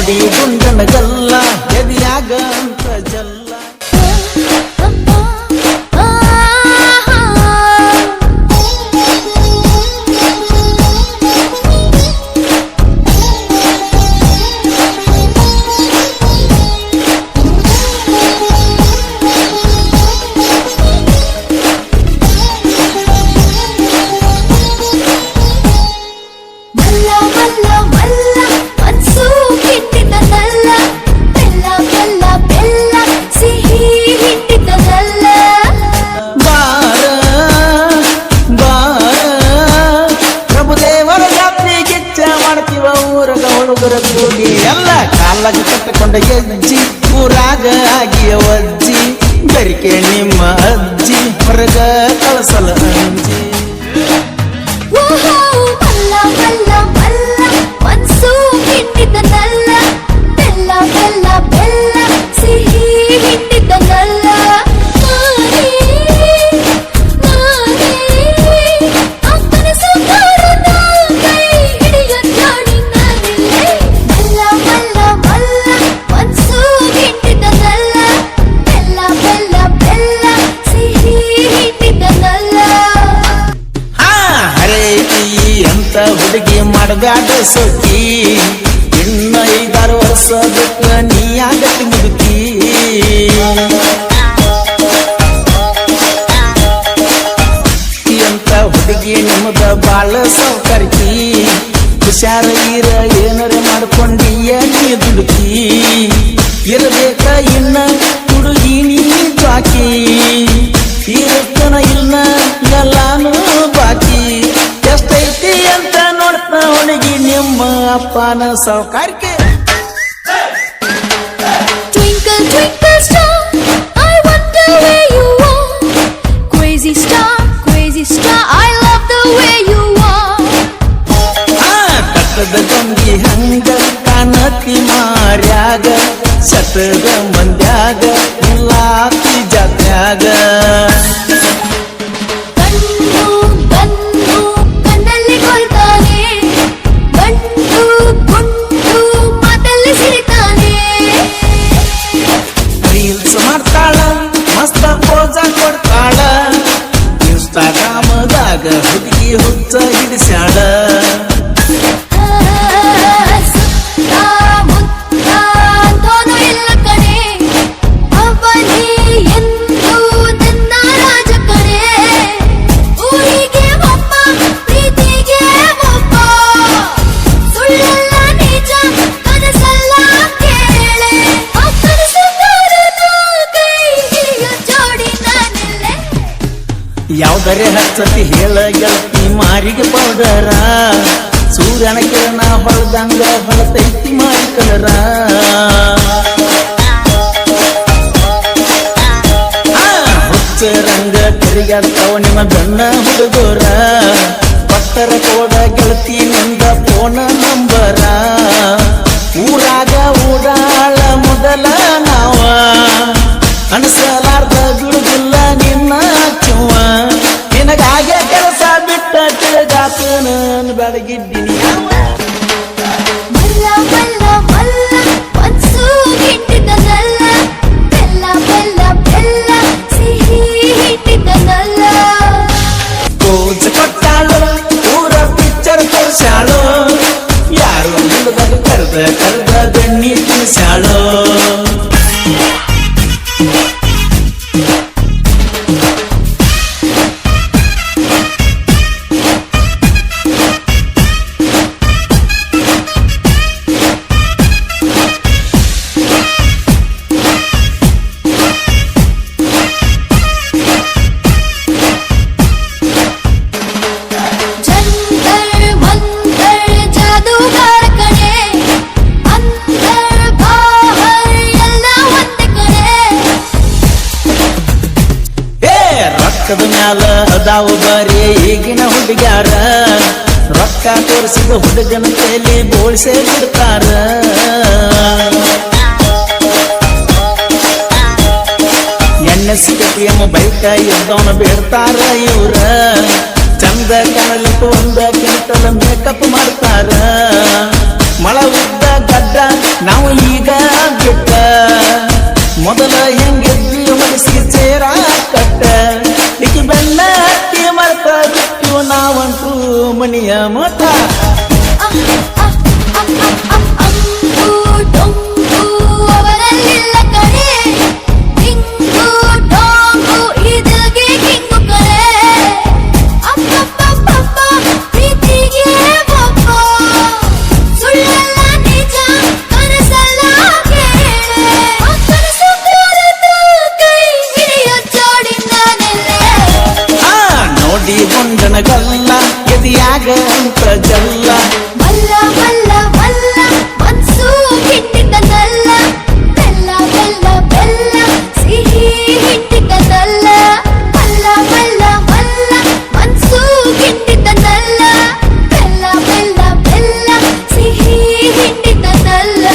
ನೋಡಿ ಗುಂಡನ ಗಲ್ಲ ಎದಿಯಾಗ ಅಂತ ಜಲ್ಲ ಎಲ್ಲ ಕಾಲಾಗಿ ಕಟ್ಟಿಕೊಂಡ ಹೆಜ್ಜಿ ಊರಾಗ ಆಗಿಯ ಅಜ್ಜಿ ಬೆರಿಕೆ ನಿಮ್ಮ ಅಜ್ಜಿ ಹೊರಗ ಕಳಸಲ ಅಂಜಿ ಹುಡುಗಿ ಮಾಡಬ್ಯಾಡ ಸೊಕ್ಕಿ ಇನ್ನು 5-6 ವರ್ಷ ಬಿಟ್ಟ ನೀ ಆಗತ್ತಿ ಮುದುಕಿ ಅಂತ ಹುಡುಗಿ ನಿಮ್ಮದ ಬಾಳ ಸೌಕರ್ಕಿ ಹುಷಾರ ಇರ ಏನರ ಮಾಡ್ಕೊಂಡಿಯ ನೀ ದುಡುಕಿ ಇರಬೇಕ ಇನ್ನ ಹುಡುಗಿ ನೀ ಬಾಕಿ ಇರತನ ಇಲ್ಲ ಎಲ್ಲಾನು ಬಾಕಿ ಎಷ್ಟೈತಿ ಅಂತ ನೋಡ್ತಾ ಹುಡುಗಿ ನಿಮ್ಮ ಅಪ್ಪನ ಸೌಕರ್ಯಕ್ಕೆ Twinkle twinkle star I wonder where you are Crazy star I love the way you are ಕಟ್ಟದ ಗಂಗಿ ಹಂಗ ಕಾಣತಿ ಮಾರ್ಯಾಗ ಸತದ ಮಂದ್ಯಾಗ ಮುಲ್ಲಾತಿ ಜಾತ್ಯಾಗ ಇನ್ಸ್ಟಾಗ್ರಾಮದಾಗ ಹುಡುಗಿ ಹುಚ್ಚ ಹಿಡಿಸ್ಯಾಳ ಯಾವ್ದರೆ ಹಚ್ಚತಿ ಹೇಳ ಗೆಳತಿ ಮಾರಿಗೆ ಪೌಡರ ಸೂರ್ಯನ ಕಿರಣ ಹೊಳದಂಗ ಹೊಳತೈತಿ ಮಾರಿ ಕಲರ ಹುಚ್ಚ ರಂಗ ತಿರುಗಾಡ್ತಾವ ನಿಮ್ಮ ಬೆನ್ನ ಹುಡುಗರ ಪತ್ತರ ಕೋಡ ಗೆಳತಿ ನಿಂದ ಫೋನ ನಂಬರ ಊರಾಗ ಊಡಾಳ ಮೊದಲ ನಾವ ಅನಸಲಾರ್ದ ಬಿಡುದಿಲ್ಲ ನಿನ್ನ ಚುವ ನಿನಗಾಗೆ ಕೆಲಸ ಬಿಟ್ಟ ತಿರುಗಾತನ ಬೆಳಗಿದ್ದೀನಿ ಕೋಚ ಕೊಟ್ಟಾಳು ಊರ ಪಿಕ್ಚರ್ ತೋರ್ಸಾಳು ಯಾರು ಇಲ್ಲದಾಗ ಕರ್ದ ಬೆಣ್ಣಿ ತಿನ್ಸಾಳು ರೊಕ್ಕದ ಮ್ಯಾಲ ಅದಾವು ಬರೀ ಈಗಿನ ಹುಡುಗ್ಯಾರ ರೊಕ್ಕ ತೋರಿಸಿದ ಹುಡುಗನ ಕೈಲಿ ಬೋಳ್ಸೇ ಬಿಡ್ತಾರ NSKTM ಬೈಕ ಇದ್ದವನ ಬಿಡ್ತಾರ ಇವ್ರ ಚಂದ ಕಾಣಲಿಕ್ಕೆ ಒಂದ ಕ್ವಿಂಟಲ್ ಮೇಕಪ್ ಮಾಡ್ತಾರ ಮಳ ಉದ್ದ ಗಡ್ಡ ಗಡ್ಡ ನಾವು ಈಗ ಬಿಟ್ಟ ಮೊದಲ ಹೆಂಗಿದ್ವಿ ಮನಸ್ಸಿ ಸೇರ ಕಟ್ಟ ಇಕ್ಕಿ ಬೆನ್ನ ಹತ್ತಿ ಮರ್ತ ಬಿಟ್ಟು ನಾವಂತೂ ಮನೆಯ ಮಠ ಅಂಬು ಡೊಂಬು ಅವರಲ್ಲಿಲ್ಲ ಕಣೆ ಡಿಂಗು ಡೊಂಗು ಇದಕ್ಕೆ ಕಿಂಗು ಕಣೆ ಅಪ್ಪಪ್ಪಪ್ಪಪ್ಪ ಪ್ರೀತಿಗೆ ಒಬ್ಬ ಸುಳ್ಳಲ್ಲ ನಿಜ ಕನಸಲ್ಲ ಕೇಳೆ ಕನಸು ಕರೆದು ಕೈ ಹಿಡಿಯೋ ಜೋಡಿ ನಾನೆಲ್ಲೇ ನೋಡಿ ಗುಂಡನಗಲ್ಲ ಎದಿಯಾಗ ಅಂತ ಜಲ್ಲ ಮಲ್ಲ ಮಲ್ಲ ಮಲ್ಲ ಮನ್ಸು ಹಿಂಡಿದ್ದಲ್ಲ ಬೆಲ್ಲ ಬೆಲ್ಲ ಬೆಲ್ಲ ಸಿಹಿ ಹಿಂಡಿದ್ದಲ್ಲ ಮಲ್ಲ ಮಲ್ಲ ಮಲ್ಲ ಮನ್ಸು ಹಿಂಡಿದ್ದಲ್ಲ ಬೆಲ್ಲ ಬೆಲ್ಲ ಬೆಲ್ಲ ಸಿಹಿ ಹಿಂಡಿದ್ದಲ್ಲ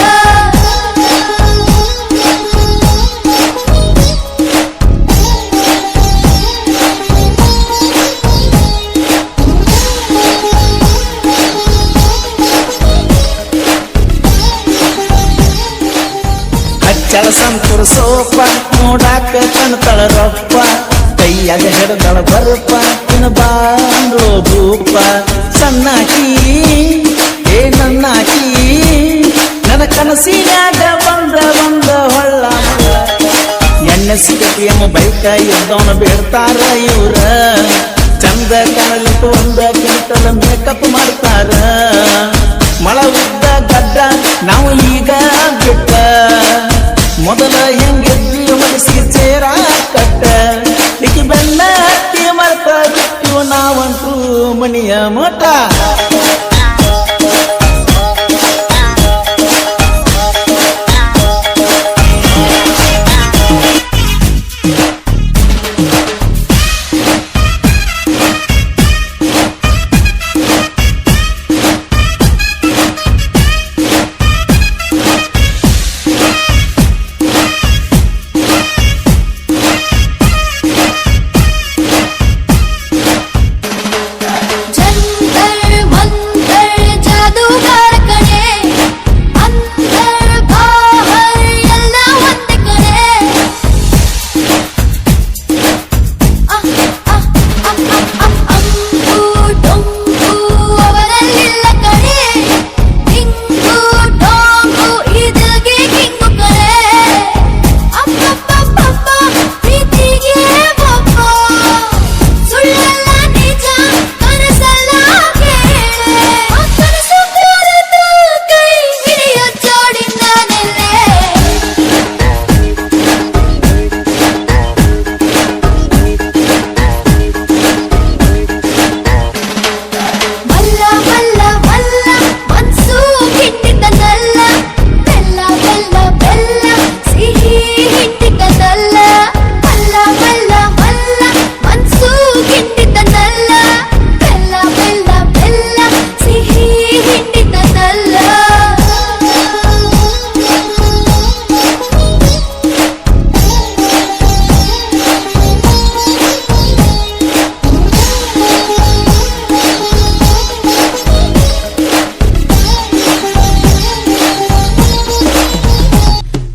ಹಚ್ಚಳ ಸಂತೂರು ಸೋಪ ನೋಡಾಕ ಕಣ್ತಳ ರೊಪ್ಪ ಕೈಯಾಗ ಹಿಡ್ದಳ ಬರುಪ್ಪ ಇನ್ನು ಬಾಂಡ್ರೋ ಭೂಪ ಸಣ್ಣಾಕಿ ಏ ನನ್ನಾಕಿ ನನ್ನ ಕನಸಿನಾಗ ಬಂದ ಹೊಳ್ಳ ಎಣ್ಣೆ ಸಿಗತಿಯಮ್ಮ ಬೈಕ ಇದ್ದವನ ಬೇಡ್ತಾರ ಇವ್ರ ಚಂದ ಕಾಣಲಿಕ್ಕೆ ಒಂದ ಕಿಂತಲ ಮೇಕಪ್ ಮಾಡ್ತಾರ ಮಳ ಉದ್ದ ಗಡ್ಡ ನಾವು ಈಗ ಬಿಟ್ಟ ಮೊದಲ ಹೆಂಗಿದ್ವಿ ಮನಸ್ಸಿ ಸೇರ ಕಟ್ಟ ಇಕ್ಕಿ ಬೆನ್ನ ಹತ್ತಿ ಮರ್ತ ಬಿಟ್ಟು ನಾವಂತೂ ಮನೆಯ ಮಠ ಜಂತರ್ ಮಂತರ್ ಜಾದೂಗಾರ ಕಣೆ ಅಂತರ್ ಬಾಹರ್ ಎಲ್ಲ ಒಂದೇ ಕಣೆ ಅಂಬು ಡೊಂಬು ಅವರಲ್ಲಿಲ್ಲ ಕಣೆ ಡಿಂಗು ಡೊಂಗು ಇದಕ್ಕೆ ಕಿಂಗು ಕಣೆ ಅಪ್ಪಪ್ಪಪ್ಪಪ್ಪ ಪ್ರೀತಿಗೆ ಒಬ್ಬ ಸುಳ್ಳಲ್ಲ ನಿಜ ಕನಸಲ್ಲ ಕೇಳೆ ಕನಸು ಕರೆದು ಕೈ ಹಿಡಿಯೋ ಜೋಡಿ ನಾನೆಲ್ಲೇ ಮಲ್ಲ ಮಲ್ಲ ಮಲ್ಲ ಮನ್ಸು ಹಿಂಡಿದ್ದಲ್ಲ ಬೆಲ್ಲ ಬೆಲ್ಲ ಬೆಲ್ಲ ಸಿಹಿ ಹಿಂಡಿದ್ದಲ್ಲ ಮಲ್ಲ ಮಲ್ಲ ಮಲ್ಲ ಮನ್ಸು ಹಿಂಡಿದ್ದಲ್ಲ ಬೆಲ್ಲ ಬೆಲ್ಲ ಬೆಲ್ಲ ಸಿಹಿ ಹಿಂಡಿದ್ದಲ್ಲ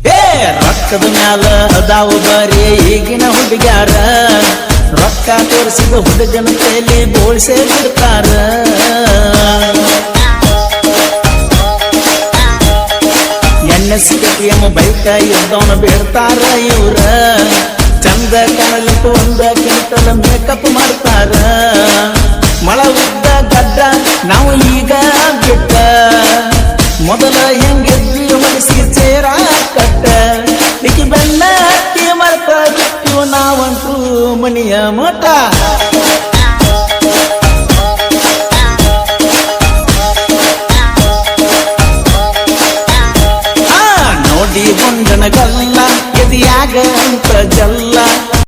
ಏ ರೊಕ್ಕದ ಮ್ಯಾಲ ಅದಾವು ಬರೀ ಈಗಿನ ಹುಡುಗ್ಯಾರ ರೊಕ್ಕ ತೋರಿಸಿದ ಹುಡುಗನ ಕೈಲಿ ಬೋಳ್ಸೇ ಬಿಡ್ತಾರ ಎಣ್ಣೆ ಸಿಗತಿಯಮ್ಮ ಬೈಕ ಇದ್ದವನ ಬೇಡ್ತಾರ ಇವ್ರ ಚಂದ ಕಾಣಲಿಕ್ಕೆ ಒಂದ ಕಿಂತಲ ಮೇಕಪ್ ಮಾಡ್ತಾರ ಮಳ ಉದ್ದ ಗಡ್ಡ ನಾವು ಈಗ ಬಿಟ್ಟ ಮೊದಲ ಹೆಂಗಿದ್ವಿ ಮನಸ್ಸಿ ಸೇರ ಕಟ್ಟ ಇಕ್ಕಿ ಬೆನ್ನ ಹತ್ತಿ ಮರ್ತ ಬಿಟ್ಟು ನಾವಂತೂ ಮನೆಯ ಮಠ ನೋಡಿ ಗುಂಡನಗಲ್ಲ ಎದಿಯಾಗ ಅಂತ ಜಲ್ಲ